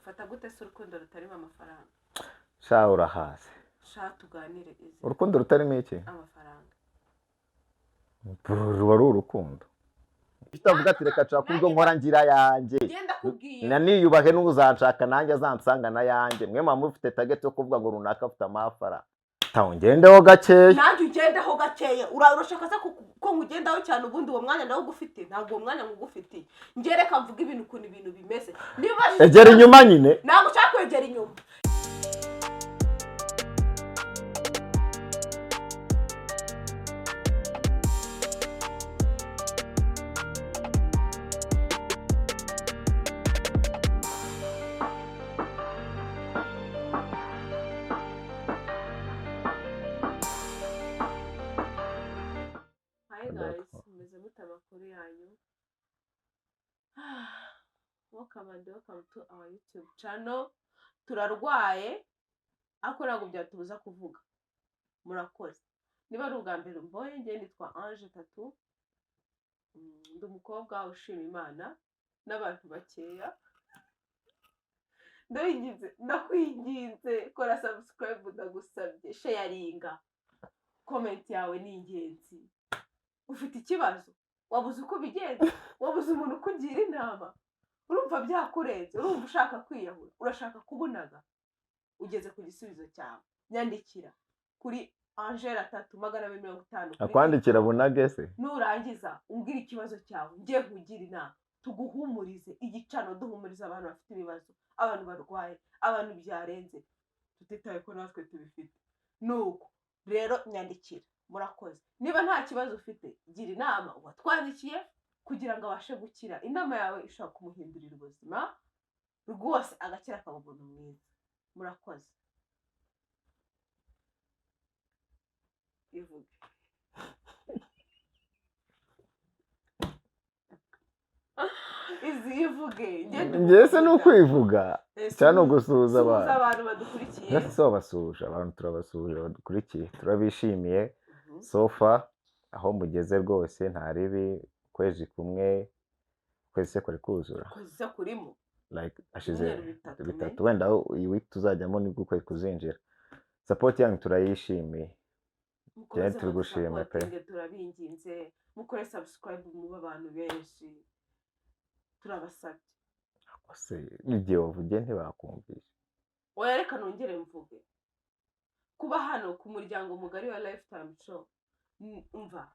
ufata gute se urukundo rutarimo amafaranga? sha urahaze Tuganire izi urukundo rutarimo iki amafaranga. ruba ari urukundo utavuga ati reka nshaka ubwo nkora ngira yanjye naniyubahe n'uzanshaka nanjye azansanga na yanjye mwe mama mufite target yo kuvuga ngo runaka afite amafaranga ngendeho gakeya nanjye ugendeho gakeya urashaka se ko ngugendaho cyane ubundi uwo mwanya nawe ugufite ntabwo uwo mwanya ngugufite ngereka mvuga ibintu ukuntu ibintu bimeze egera inyuma nyine ntabwo ushaka kwegera inyuma. Welcome to our YouTube channel. Turarwaye ariko ntabwo byatubuza kuvuga. Murakoze. Niba ari ubwa mbere mboye ngiye nitwa Ange Tatu. Ndi umukobwa ushima Imana n'abantu bakeya. Ndakwinginze kora subscribe ndagusabye, sharinga. Comment yawe ni ingenzi. Ufite ikibazo? Wabuze uko bigenza? Wabuze umuntu ukugira inama? Urumva byakurenze, urumva ushaka kwiyahura, urashaka kubunaga, ugeze ku gisubizo cyawe. Nyandikira kuri Angela 3250. akwandikira bunage se nurangiza umbwira ikibazo cyawe ngiye kugira inama, tuguhumurize igicano, duhumuriza abantu bafite ibibazo, abantu barwaye, abantu byarenze, tutitaye ko natwe tubifite. Nuko rero nyandikira. Murakoze. Niba nta kibazo ufite gira inama watwandikiye kugira ngo abashe gukira. Inama yawe ishaka kumuhindurira ubuzima rwose agakira akaba umuntu mwiza. Murakoze. Ivuge. Ivuge. ngese no kwivuga cyane gusuhuza abantu badukurikiye. Ndetse babasuje abantu turabasuje badukurikiye turabishimiye sofa aho mugeze rwose nta ribi kwezi kumwe kwezi kuri kuzura kwezi kurimo like ashize bitatu wenda iyi week tuzajyamo nibwo kwezi kuzinjira. Support yanyu turayishimiye cyane tugushima pe turabinginze mukore subscribe mu abantu benshi turabasabye. Ase nigiye uvuge ntibakumvisha oya reka nongere mvuge kuba hano ku muryango mugari wa Lifetime Show. Umva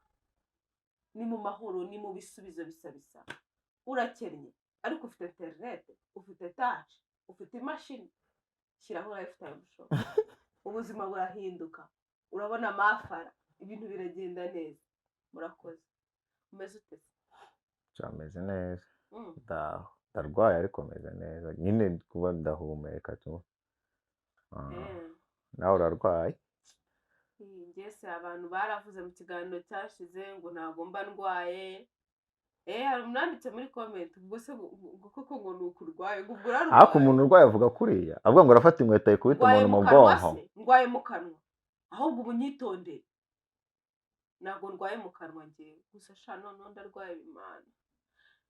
ni mu mahoro ni mu bisubizo bisabisa. Urakennye ariko ufite internet, ufite touch, ufite imashini, shyiraho Lifetime Show. Ubuzima burahinduka, urabona amafara, ibintu biragenda neza. Murakoze. Umeze ute? Cyameze neza. Ndarwaye ariko meze neza nyine kuba ndahumeka tu. Nawe urarwaye? Ngese abantu baravuze mu kiganiro cyashize ngo ntago mba ndwaye. Hari umwanditse muri comment ubwo se koko ngo nukurwaye ngo urarwaye. Ako umuntu urwaye avuga kuriya avuga ngo arafata inkweto yikubita umuntu mu bwonko. Ndwaye mu kanwa ahubwo ubunyitondere. Nago ndwaye mu kanwa ngiye gusa sha none ndarwaye Imana.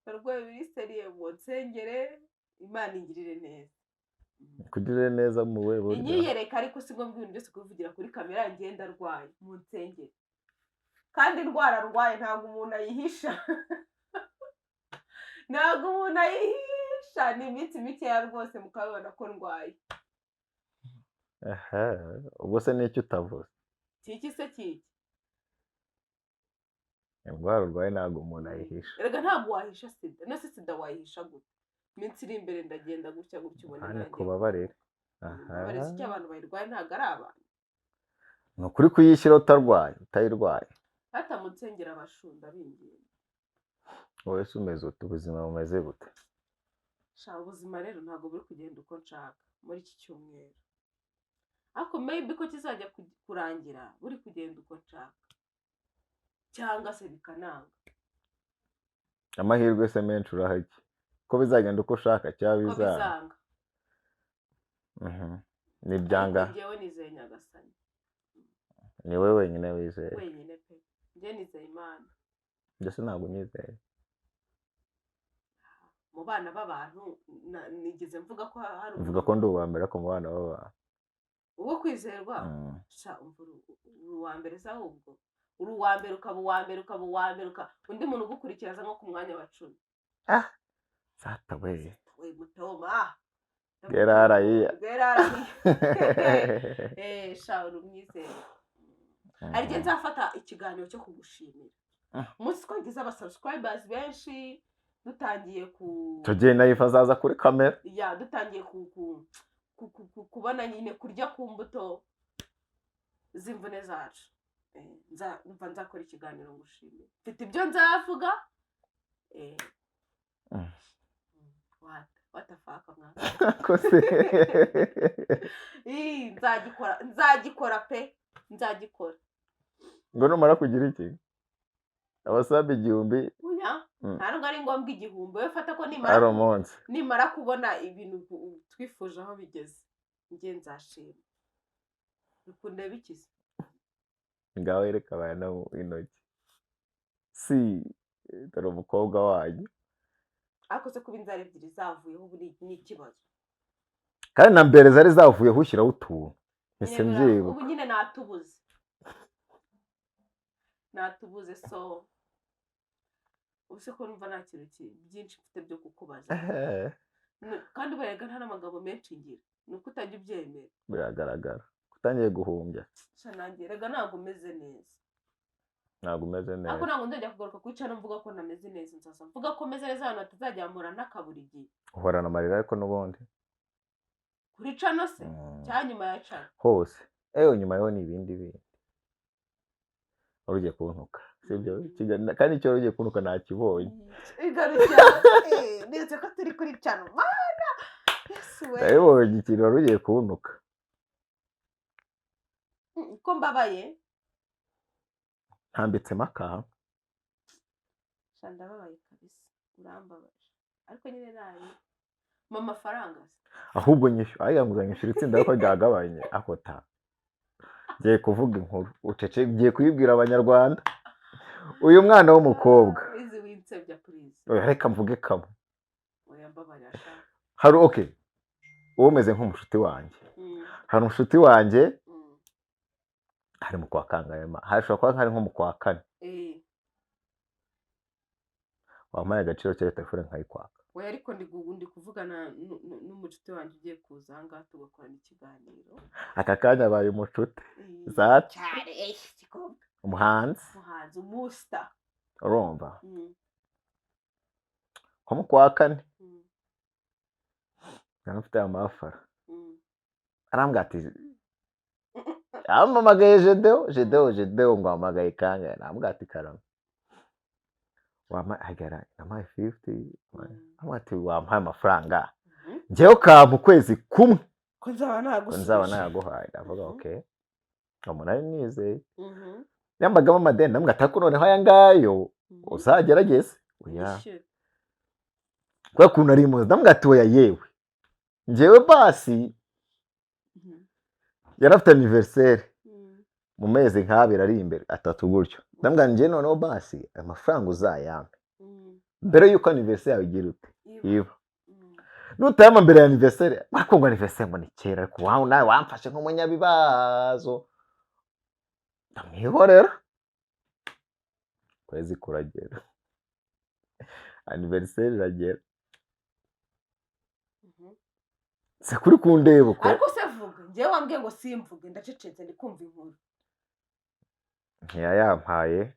Ndarwaye biriseriye ngo nsengere Imana ingirire neza. Kugirire neza muwe burya. Inyiyereka ariko singo mbwira byose kuvugira kuri kamera ngenda rwaye mu nsengere. Kandi indwara rwaye ntago umuntu ayihisha. Ntago umuntu ayihisha ni iminsi mike ya rwose mukabona ko ndwaye. Ubwo se n'icyo utavuze? Kiki se kiki? Indwara rwaye ntago umuntu ayihisha. Erega ntago wahisha sida. Nese sida wayihisha gute? Iminsi iri imbere ndagenda gutya ubona nanjye. Kubabarira. Barese icyo abantu bayirwaye ntago ari abantu. Ni ukuri kuyishyira utarwaye utayirwaye. Hata mu nsengero abashunda binginze. Wowe se umeze ute ubuzima bumeze gute? Sha ubuzima rero ntago buri kugenda uko nshaka muri iki cyumweru. Ako maybe ko kizajya kurangira buri kugenda uko nshaka. Cyangwa se bikananga. Amahirwe se menshi urahaki ko bizagenda uko ushaka cyangwa bizanga. Ni byanga. Ngewe nizeye Nyagasani. Ni wewe wenyine wizeye. Wenyine pe. Nge nizeye Imana. Ndetse ntabwo nyizeye. mu bana b'abantu nigeze mvuga ko hari uvuga ko ndi uwa mbere ko mu bana b'abantu uwo kwizerwa uri uwa mbere se ahubwo uri uwa mbere ukaba uwa mbere ukaba uwa mbere undi muntu ugukurikira nko ku mwanya wa 10 sata we mutoma geraraye sha uri umwizere hari igihe nzafata ikiganiro cyo kugushimira umunsi twagize abasubscribers benshi dutangiye tugiye nayo azaza kuri kamera dutangiye kubona nyine kurya ku mbuto z'imvune zacu nzakora ikiganiro ngushimira mfite ibyo nzavuga watafaka mwana kose nzagikora pe nzagikora ngo numara kugira iki abasabe 1000 nta nubwo ari ngombwa 1000 we fata ko nimara kubona ibintu twifuje aho bigeze njye nzashima bikunde bikize ngaho yereka abana intoki si dore umukobwa wanyu ariko se kuba inzara ebyiri zavuyeho ubu ni ikibazo kandi na mbere zari zavuyeho ushyiraho utuntu ese mbyibuka ubu nyine natubuze so ubuse ko numva nta kintu byinshi mfite byo kukubaza kandi berega nta n'amagambo menshi ngira ni uko utajya ubyemera biragaragara kutangiye guhumbya nanjye rega ntabwo umeze neza ntabwo umeze neza ariko ntabwo ndajya kugaruka kuri cano mvuga ko nameze neza nzaza mvuga ko meze neza abantu batazajya mpura n'akabura igihe uhorana amarira ariko n'ubundi kuri cano se cyangwa nyuma ya cano hose nyuma yo ni ibindi bindi urugiye kuntuka sibyo kandi icyo urugiye kuntuka nakibonye igarukira ndetse ko turi kuri cano mana ndabibonye ikintu warugiye kuntuka ko mbabaye ntambitsemo akantu ndababaye kabisa urambabaje ariko nyine nayo mu mafaranga ahubwo nyishyura aya nguzanyishyura itsinda ko ryagabanye akota ngiye kuvuga inkuru ucece ngiye kuyibwira abanyarwanda uyu mwana w'umukobwa izi winsebya please reka mvuge kamwe mbabarira hari uwo umeze nk'umushuti wanjye hari umushuti wanjye hari mu kwa kangayema hashobora kuba hari nko mu kwa 4 wampaye agaciro cya telefone nkayikwaka we ariko ndi kuvugana n'umucuti wanjye ugiye kuza ahangaha tugakorana ikiganiro aka kanya abaye umucuti cyane umuhanzi umusta urumva nko mu kwa 4 mfite amafara arambwira ati amamagaye jedeo ngo amagaye kangahe nambwira ati karama wamagara namaye 50 amwati wampaye amafaranga njyewe mu kwezi kumwe ko nzaba naguhaye ndavuga okay umuntu nizeye yambagamo amadeni nambwira ati noneho aya ngayo uzagerageze oya kwa kuntu ari muzi ndambwira ati oya yewe njyewe basi yarafite anniversaire mu mezi nk'abiri ari imbere 3 gutyo ndambwira njye noneho basi amafaranga uzayampe mbere yuko anniversaire yawe igira ute iba nutayama mbere ya anniversaire ariko ngo anniversaire ngo ni kera ariko wawe nawe wamfashe nk'umunyabibazo ndamwihorera kwezi kuragera anniversaire iragera se kuri kundeba uko ariko se vuga njyewe wambwiye ngo simvuge ndacecetse ndi kumva inkuru ntiyayampaye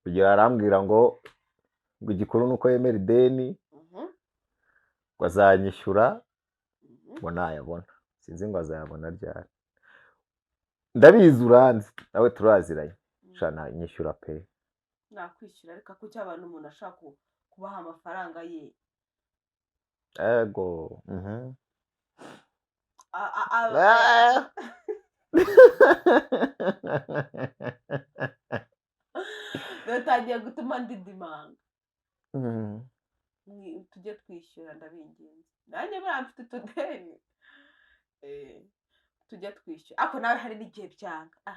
kugira arambwira ngo igikuru nuko yemera ideni ngo azanyishyura ngo nayabona sinzi ngo azayabona ryari ndabizi uranzi nawe turaziranye shana nyishyura pe nakwishyura ariko kuki abantu umuntu ashaka kubaha amafaranga ye ego Natangiye gutuma ndidimanga tujye twishyura ndabinginze nanjye buriya mfite utudeni tujye twishyura ariko nawe hari n'igihe byanga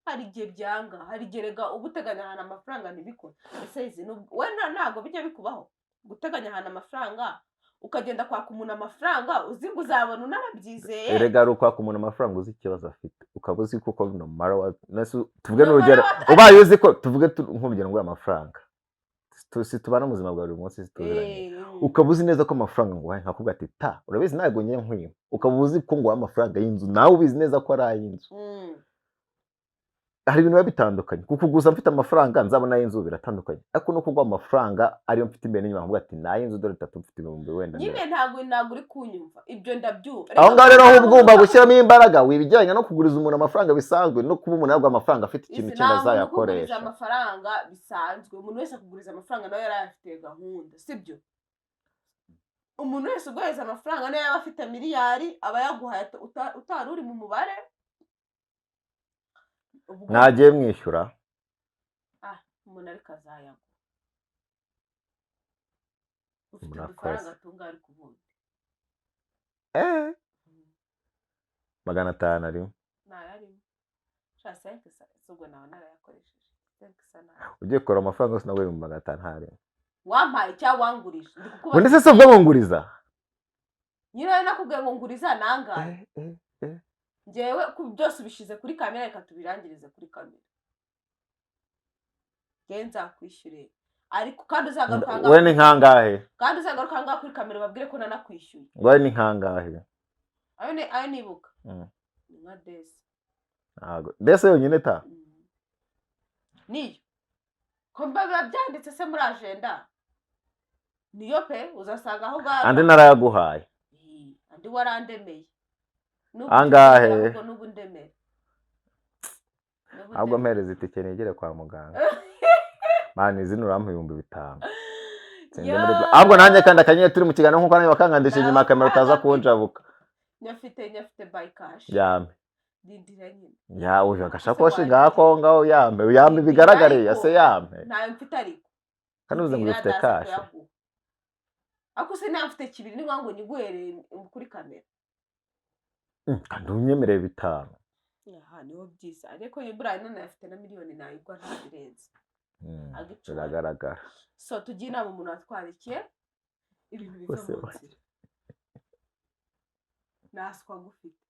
hari igihe byanga, hari igihe rega uba uteganya ahantu amafaranga ntibikore. Ese izi wenda ntabwo bijya bikubaho guteganya ahantu amafaranga ukagenda kwaka umuntu amafaranga uzi ngo uzabona unarabyizeye. Erega ari ukwaka umuntu amafaranga uzi ikibazo afite, ukaba uzi kuko no mara tuvuge n'urugero ubaye uzi ko tuvuge nk'urugero ngo amafaranga tubana mu buzima bwa buri munsi tuziranye, ukaba uzi neza ko amafaranga ngo wahe nkakubwira ati ta urabizi ntabwo ngiye nkwima, ukaba uzi ko ngo amafaranga y'inzu nawe ubizi neza ko ari ay'inzu. Hari ibintu biba bitandukanye, kuko gusa mfite amafaranga nzabona y'inzu biratandukanye, ariko no kuguha amafaranga ariyo mfite imbere n'inyuma nkavuga ati n'ay'inzu dore 3 mfite ibihumbi wenda nyine ntabwo uri kunyumva ibyo ndabyumva. aho ngaho rero aho ugomba gushyiramo imbaraga wibijyanye no kuguriza umuntu amafaranga bisanzwe no kuba umuntu yabwa amafaranga afite ikintu kindi azayakoresha. Amafaranga bisanzwe umuntu wese akuguriza amafaranga nawe yarafite gahunda, sibyo? Umuntu wese uguhereza amafaranga nawe yaba afite miliyari aba yaguhaye utari uri mu mubare. Mwagiye mwishyura umuntu ariko azayago ufite amafaranga atunga ari kubundi 500 arimo nayarimo shasa ubwo nawe narayakoresheje ugiye kora amafaranga yose nawe mu 500 harimo wampaye cyangwa wangurije ubundi se sobwo nguriza nyine nakubwiye ngo nguriza nangaye njyewe byose ubishize kuri kamera reka tubirangirize kuri kamera genza kwishyure ariko kandi uzagaruka we ni nkangahe kandi uzagaruka ngaho kuri kamera babwire ko nanakwishyuye we ni nkangahe ayo nibuka nka desi ntago desi yonyine ta niyo ko biba byanditse se muri agenda niyo pe uzasanga aho ngaho andi narayaguhaye andi warandemeye angahe n'ubu ndemere ahubwo mpereza itike nigere kwa muganga mani izina urampa 5,000 ahubwo nanjye kandi akanyenyeri turi mu kiganiro nkuko nanjye bakangandisha inyuma kamera utaza kunjabuka nyafite by cash yambe dindira nyine yawe agashakoshi ngako ngaho yambe bigaragare yase yambe nayo mfite ariko kandi uze ngo ufite cash ako se nafite kibiri ni ngo nyiguhere kuri kamera kandi unyemereye 5. aha niho byiza ariko yibura none afite na miliyoni nayigwa ntabirenze biragaragara. So tugiye inama umuntu atwarikiye ibintu biva mu nzira naswa gufite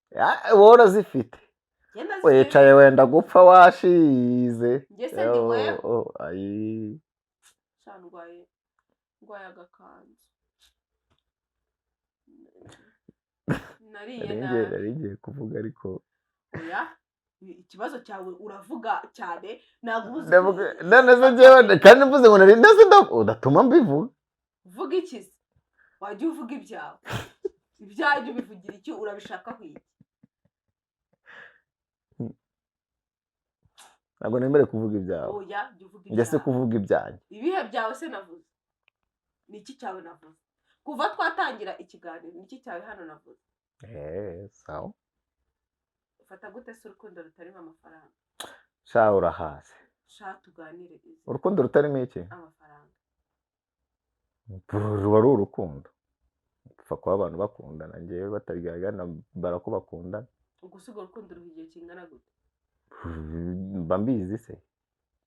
wowe zifite wicaye wenda gupfa washize ngese ndiwe ayi shandwaye agakanzu nariye kuvuga ariko oya ikibazo cyawe uravuga cyane nagubuze none se njyewe kandi mvuze ngo nari ndase udatuma mbivuga vuga iki wajya uvuga ibyawe ibyaje bivugira iki urabishaka kwiki ntabwo nemere kuvuga ibyawe oya jya uvuga ibyawe se kuvuga ibyanjye ibihe byawe se navuze ni iki cyawe navuze kuva twatangira ikiganiro ni iki cyawe hano navuze sawa ufata gute se urukundo rutarimo amafaranga sha urahaze sha tuganire urukundo rutarimo iki amafaranga ruba ari urukundo upfa kuba abantu bakundana njyewe batabigaragara barako bakundana ugusiga urukundo ruha igihe kingana gute mba mbizi se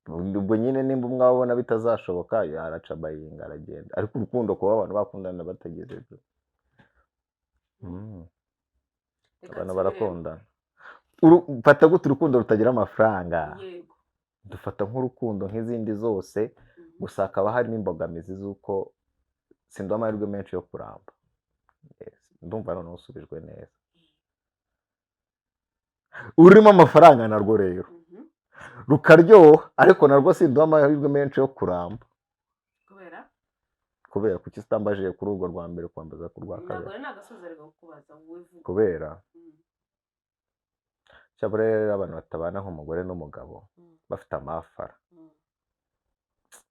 ubwo nyine nimba umwe abona bitazashoboka yaraca bayinga aragenda ariko urukundo kuba abantu bakundana batageze abantu barakundana ufata gute urukundo rutagira amafaranga dufata nk'urukundo nk'izindi zose gusa hakaba harimo imbogamizi z'uko sinduha amahirwe menshi yo kuramba ndumva noneho usubijwe neza urimo amafaranga narwo rero rukaryoha ariko narwo sinduha amahirwe menshi yo kuramba kubera kuki utambaje kuri urwo rwa mbere kwambaza ku rwa kabiri kubera cyabura rero abantu batabana nk'umugore n'umugabo bafite amafara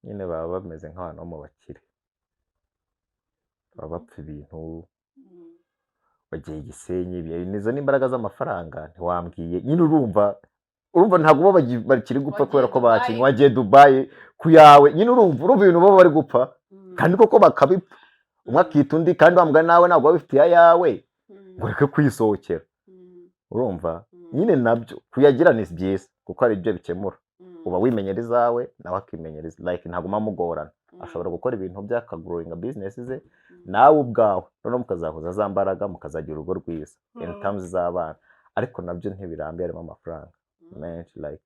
nyine baba bameze nk'abantu bo mu bakire baba bapfa ibintu bagiye Gisenyi nizo n'imbaraga z'amafaranga ntiwambwiye nyine urumva ntabwo bo bakiri gupfa kubera ko bakinye wagiye Dubai ku yawe nyine urumva ibintu bo bari gupfa kandi koko bakabipfa umwe akita undi kandi wambwa nawe ntabwo wabifitiye ayawe ngo reke kwisohokera urumva nyine nabyo kuyagira ni byiza kuko ari ibyo bikemura uba wimenyera izawe nawe akimenyera like ntabwo mugorana ashobora gukora ibintu by'akagrowing business ze nawe ubwawe noneho mukazahuza za mbaraga mukazagira urugo rwiza in terms z'abana ariko nabyo ntibirambiye harimo amafaranga menshi like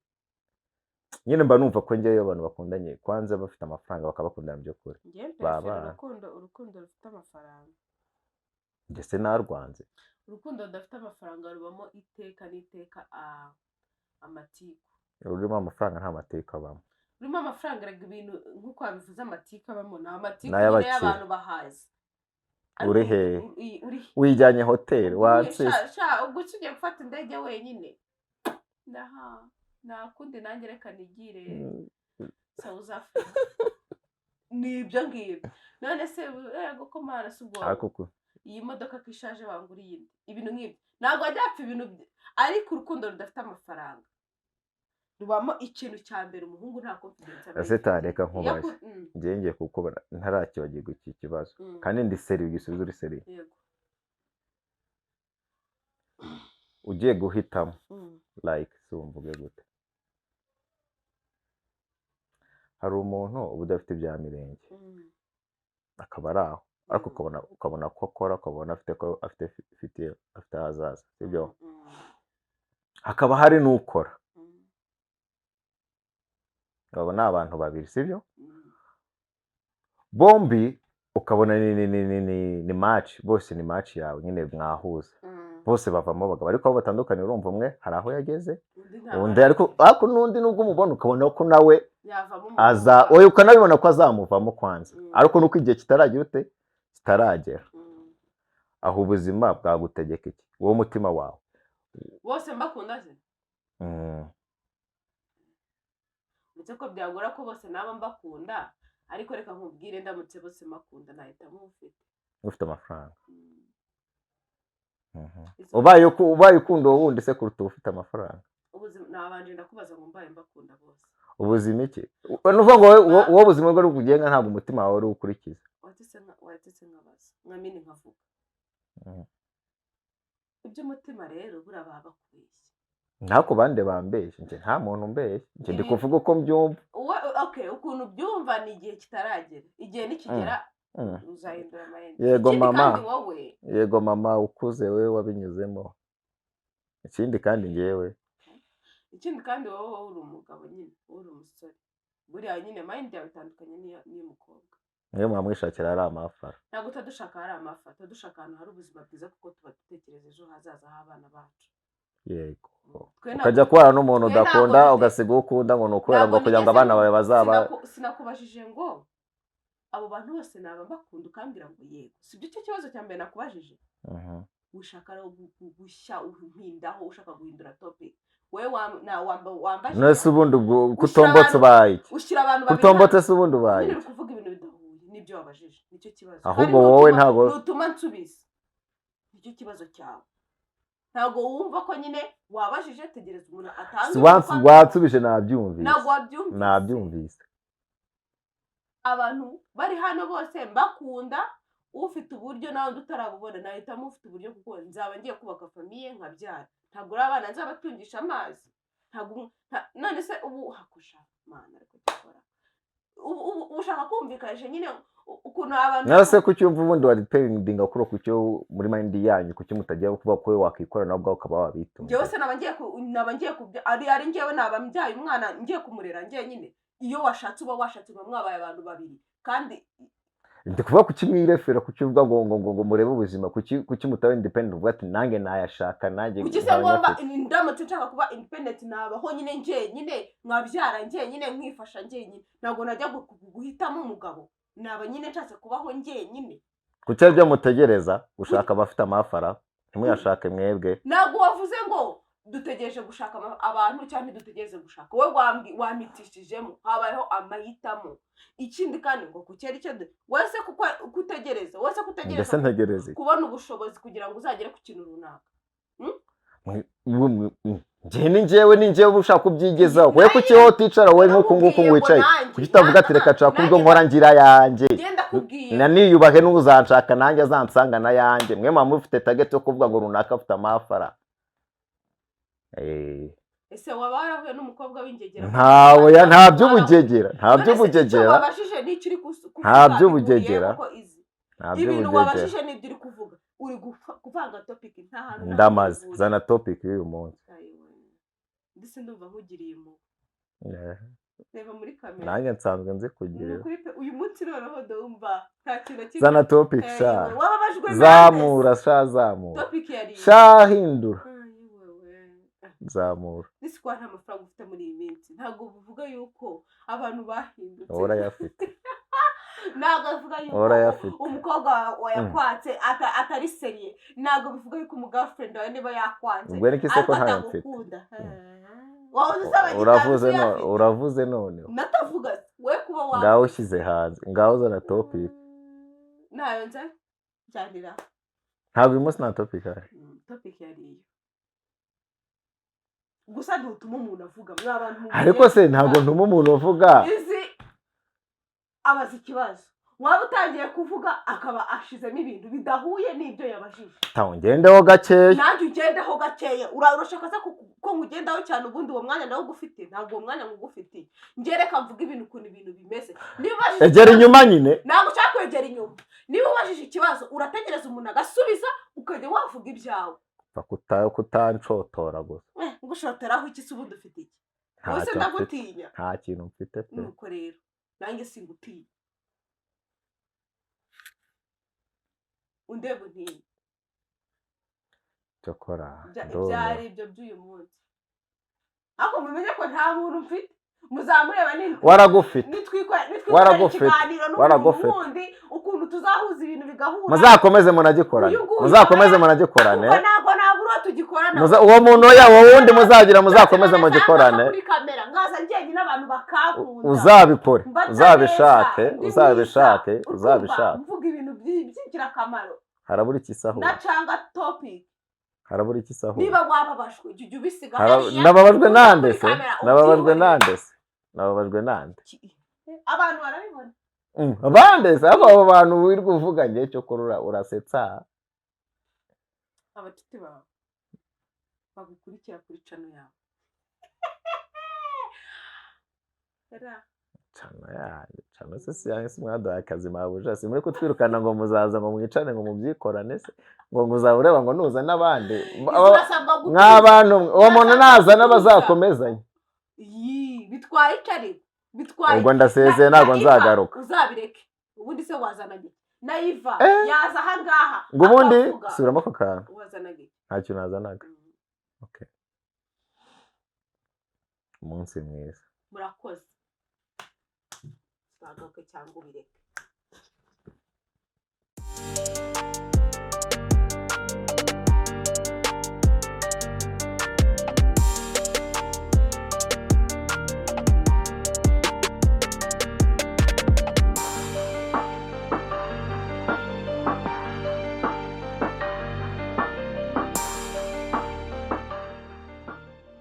nyine mba numva ko njyewe abantu bakundanye kwanza bafite amafaranga bakabakundana by'ukuri urukundo rufite amafaranga ndetse narwanze urukundo rudafite amafaranga rubamo iteka n'iteka amatiku rurimo amafaranga nta mateka abamo rurimo amafaranga rega ibintu nk'uko wabivuze amatiku abamo ni amatiku y'abantu bahazi uri he wijyanye hoteli watse ubwo ugiye gufata indege wenyine nta kundi nanjye reka nigire South Africa ni ibyo ngibyo none se yego ko mara si ubwo iyi modoka ko ishaje banguriye ibintu nk'ibyo ntabwo wajya apfa ibintu ariko urukundo rudafite amafaranga rubamo ikintu cya mbere umuhungu nta confidence ese tareka nkubaje ngiye kuko ntarakibagirwa iki kibazo kandi ndi seri igisubizo uri seri ugiye guhitamo like sumvuge gute hari umuntu uba udafite ibya mirenge akaba ari aho ariko ukabona ko akora ukabona afite ahazaza sibyo hakaba hari n'ukora abo ni abantu babiri sibyo bombi ukabona ni match bose ni match yawe nyine mwahuza bose bavamo bagabo ariko aho batandukanye urumva umwe hari aho yageze undi ariko n'undi nubwo umubona ukabona ko nawe wowe ukanabibona ko azamuvamo kwanza ariko nuko igihe kitaragera aho ubuzima bwagutegeka iki wowe umutima wawe bose mbakunda se ndetse ko byagora ko bose naba mbakunda ariko reka nkubwire ndamutse bose makunda nahita ufite amafaranga ubaye ukunda uwo wundi se kuruta ufite amafaranga nabanje ndakubaza ngo mbaye mbakunda bose ubuzima iki nuvuga ngo wowe ubuzima bwo rukugenga ntabwo umutima wawe uri ukurikiza watetse nkabaza nkamini nkavuga iby'umutima rero buriya baba bakubeshya ntako bande bambeshye nje nta muntu mbeshye nje ndi kuvuga uko mbyumva ukuntu byumva ni igihe kitaragera igihe nikigera uzahindura amayeri yego mama ukuze we wabinyuzemo ikindi kandi ngewe wowe uri umugabo nyine uri umusore buriya nyine mayindi yawe itandukanye n'iy'umukobwa niyo mwamwishakira ari amafara ntabwo utadushaka hari amafara tudushaka ahantu hari ubuzima bwiza kuko tuba dutekereza ejo hazaza h'abana bacu yego ukajya kubana n'umuntu udakunda ugasiga uwo ukunda ngo ni ukubera ngo kugira ngo abana bawe bazaba sinakubajije ngo abo bantu bose naba mbakunda ukambwira ngo yego sibyo icyo kibazo cya mbere nakubajije ushaka gushya uhindaho ushaka guhindura topic wewe wambaje nese ubundi kutombotse ubaye ushyira abantu babiri kutombotse se ubundi ubaye ni kuvuga ibintu bidahuye nibyo wabajije nicyo kibazo ahubwo wowe ntabwo nutuma nsubiza nicyo kibazo cyawe ntabwo wumva ko nyine wabajije tegereza umuntu atanga watsubije nabyumvise abantu bari hano bose mbakunda ufite uburyo nawe utarabubona nahitamo ufite uburyo kuko nzaba ngiye kubaka famiye nkabyara ntabwo uri abana nzabatungisha amazi none se ubu hakusha mana ariko gikora ushaka kumvikanisha nyine ukuntu abantu nase kucyumva ubundi wa dependinga kuro kucyo muri mind yanyu kucyo mutagiye kuvuga ko wakikora nabwo ukaba wabitunga jewe se nabangiye kubya ari ngewe nabambyaye umwana ngiye kumurera ngiye nyine iyo washatse uba washatse mwabaye abantu babiri kandi ndi kuvuga kuki mwirefera kuki uvuga ngo murebe ubuzima kuki mutabe independent uvuga ati nange nayashaka nange kuki se ngomba ndamutse nshaka kuba independent nabaho nyine nje nyine mwabyara nje nyine mwifasha nje nyine ntabwo najya guhitamo umugabo naba nyine nshatse kubaho nje nyine kuki byo mutegereza gushaka abafite amafara ntimuyashake mwebwe ntabwo wavuze ngo dutegereje gushaka abantu cyangwa dutegereze gushaka wowe wamitishijemo habayeho amahitamo ikindi kandi ngo kukera icyo wese kutegereza kubona ubushobozi kugira ngo uzagere ku kintu runaka njyewe ushaka kubyigezaho wowe kuki wowe uticara wowe nk'uku nguku wicaye kuki utavuga ati reka nshaka ubwo nkora ngira yanjye naniyubahe n'uzanshaka nanjye azansanga na yanjye mwe mama mufite target yo kuvuga ngo runaka afite amafara ese waba warahuye n'umukobwa w'ingegera nta by'ubugegera nta by'ubugegera wabashije n'icyo uri kuvuga nta by'ubugegera ibintu wabashije n'ibyo uri kuvuga uri kuvanga topic nta hantu ndamaze zana topic y'uyu munsi ndetse ndumva nkugiriye impuhwe reba muri kamera nanjye nsanzwe nzi kugirira uyu munsi noneho ndumva nta kintu kimwe zana topic sha wababajwe zamura sha zamura topic yari sha hindura zamura ese kwa nta mafaranga ufite muri iyi minsi ntabwo bivuga yuko abantu bahindutse urayafite ntabwo bivuga yuko umukobwa wayakwatse atari seriye ntabwo bivuga yuko umugirlfriend wawe niba yakwanze ubwo niki se ko ntayo mfite uravuze none natavuga we kuba wa ngaho ushyize hanze ngaho zana topic nayo nze byanira ntabwo uyu munsi nta topic ari topic yariyo gusa ntutuma umuntu avuga mw'abantu ariko se ntabwo ntuma umuntu uvuga izi abaza ikibazo waba utangiye kuvuga akaba ashizemo ibintu bidahuye n'ibyo yabajije ngendeho gakeya nanjye ugendeho gakeya urashaka se ko nkugendaho cyane ubundi uwo mwanya nawe ugufite ntabwo uwo mwanya ngugufite ngereka mvuga ibintu ukuntu ibintu bimeze egera inyuma nyine ntabwo ushaka kwegera inyuma niba ubajije ikibazo urategereza umuntu agasubiza ukajya wavuga ibyawe kutancotora gusa ngushotoraho iki se ubundi ufite iki wese ndagutinya nta kintu mfite pe nuko rero nanjye singutinya undeba untinya cyokora byari ibyo by'uyu munsi ariko mumenye ko nta muntu mfite muzamureba waragufite n'ubundi ukuntu tuzahuza ibintu bigahura muzakomeze munagikorane ntabwo nabura tugikorana uwo muntu wowe wundi muzagira muzakomeze mugikorane kuri kamera nkaza njyenyine n'abantu bakakunda uzabikore uzabishake mvuga ibintu by'ingirakamaro harabura ikisaho nacanga topic harabura ikisaho niba wababajwe jya ubisiga nababajwe nande abantu barabibona abandese abo bantu wirirwa uvuga ngiye cyo kurura urasetsa abacuti bawe bagukurikira kuri channel yawe cano se siyange mwaduhaye akazi mabuja si muri kutwirukana ngo muzaza ngo mwicane ngo mubyikorane se ngo muzaba ureba ngo nuza n'abandi nk'abantu uwo muntu naza n'abazakomezanya bitwaye icari bitwaye ubwo ndasezeye ntabwo nzagaruka uzabireke ubundi se wazana gike nayiva yaza aha ngaha ngo ubundi subiramo ako kantu wazana gike ntacyo nazanaga okay umunsi mwiza murakoze zagaruke cyangwa ubireke